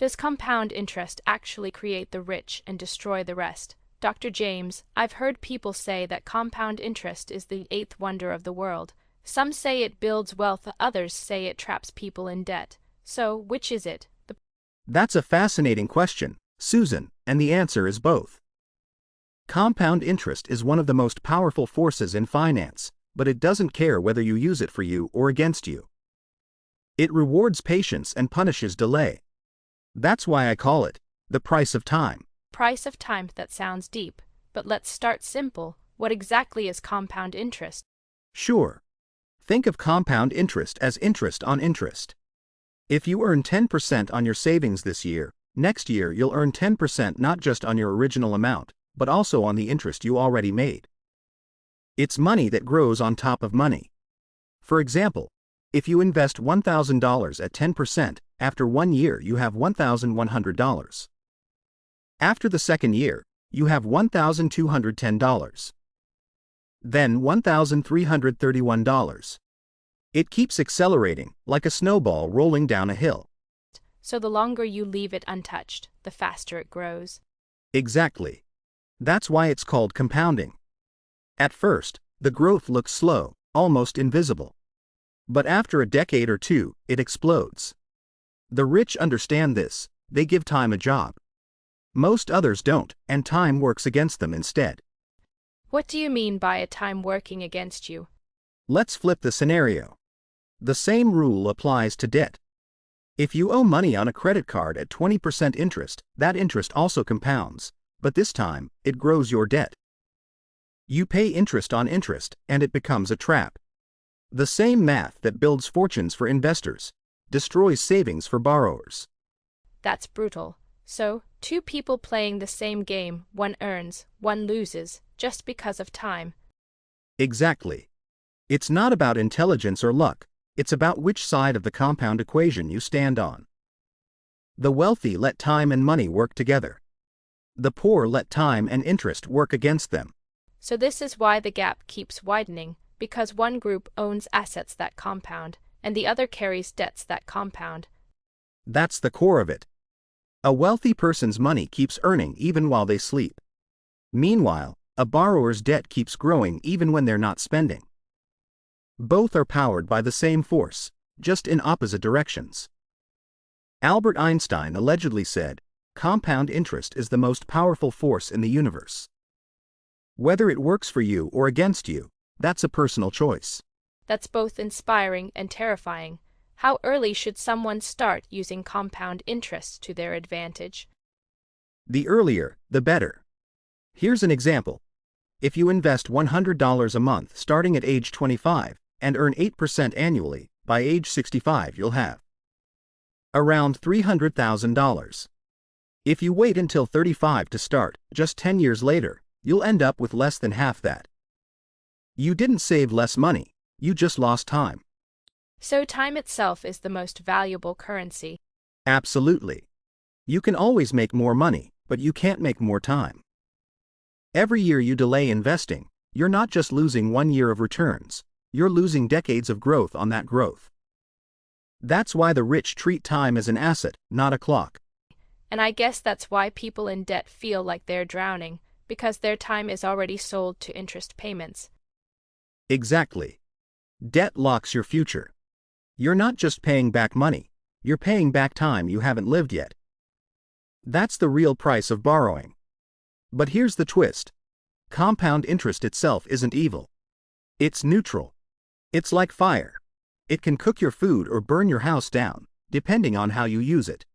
Does compound interest actually create the rich and destroy the rest? Dr. James, I've heard people say that compound interest is the eighth wonder of the world. Some say it builds wealth, others say it traps people in debt. So, which is it? That's a fascinating question, Susan, and the answer is both. Compound interest is one of the most powerful forces in finance, but it doesn't care whether you use it for you or against you. It rewards patience and punishes delay. That's why I call it the price of time. Price of time, that sounds deep. But let's start simple. What exactly is compound interest? Sure. Think of compound interest as interest on interest. If you earn 10% on your savings this year, next year you'll earn 10% not just on your original amount, but also on the interest you already made. It's money that grows on top of money. For example, if you invest $1,000 at 10%, after 1 year you have $1,100. After the second year, you have $1,210. Then $1,331. It keeps accelerating, like a snowball rolling down a hill. So the longer you leave it untouched, the faster it grows. Exactly. That's why it's called compounding. At first, the growth looks slow, almost invisible. But after a decade or two, it explodes. The rich understand this, they give time a job. Most others don't, and time works against them instead. What do you mean by a time working against you? Let's flip the scenario. The same rule applies to debt. If you owe money on a credit card at 20% interest, that interest also compounds, but this time, it grows your debt. You pay interest on interest, and it becomes a trap. The same math that builds fortunes for investors destroys savings for borrowers. That's brutal. So, two people playing the same game, one earns, one loses, just because of time. Exactly. It's not about intelligence or luck, it's about which side of the compound equation you stand on. The wealthy let time and money work together. The poor let time and interest work against them. So this is why the gap keeps widening, because one group owns assets that compound, and the other carries debts that compound. That's the core of it. A wealthy person's money keeps earning even while they sleep. Meanwhile, a borrower's debt keeps growing even when they're not spending. Both are powered by the same force, just in opposite directions. Albert Einstein allegedly said, "Compound interest is the most powerful force in the universe." Whether it works for you or against you, that's a personal choice. That's both inspiring and terrifying. How early should someone start using compound interest to their advantage? The earlier, the better. Here's an example. If you invest $100 a month starting at age 25 and earn 8% annually, by age 65 you'll have around $300,000. If you wait until 35 to start, just 10 years later, you'll end up with less than half that. You didn't save less money, you just lost time. So time itself is the most valuable currency. Absolutely. You can always make more money, but you can't make more time. Every year you delay investing, you're not just losing 1 year of returns, you're losing decades of growth on that growth. That's why the rich treat time as an asset, not a clock. And I guess that's why people in debt feel like they're drowning, because their time is already sold to interest payments. Exactly. Debt locks your future. You're not just paying back money, you're paying back time you haven't lived yet. That's the real price of borrowing. But here's the twist. Compound interest itself isn't evil. It's neutral. It's like fire. It can cook your food or burn your house down, depending on how you use it.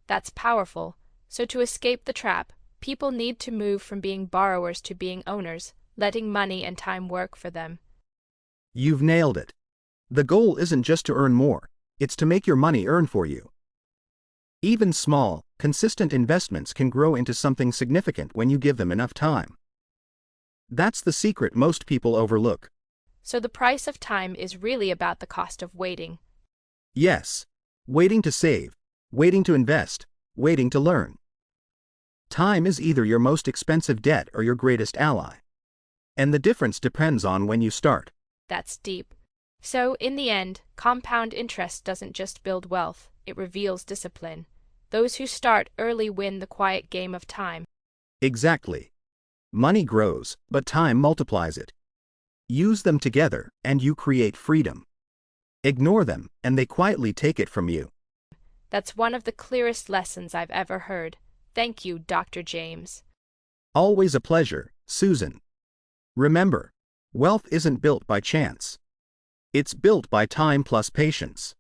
That's powerful. So to escape the trap, people need to move from being borrowers to being owners, letting money and time work for them. You've nailed it. The goal isn't just to earn more, it's to make your money earn for you. Even small, consistent investments can grow into something significant when you give them enough time. That's the secret most people overlook. So the price of time is really about the cost of waiting. Yes. Waiting to save, waiting to invest, waiting to learn. Time is either your most expensive debt or your greatest ally. And the difference depends on when you start. That's deep. So, in the end, compound interest doesn't just build wealth, it reveals discipline. Those who start early win the quiet game of time. Exactly. Money grows, but time multiplies it. Use them together, and you create freedom. Ignore them, and they quietly take it from you. That's one of the clearest lessons I've ever heard. Thank you, Dr. James. Always a pleasure, Susan. Remember, wealth isn't built by chance. It's built by time plus patience.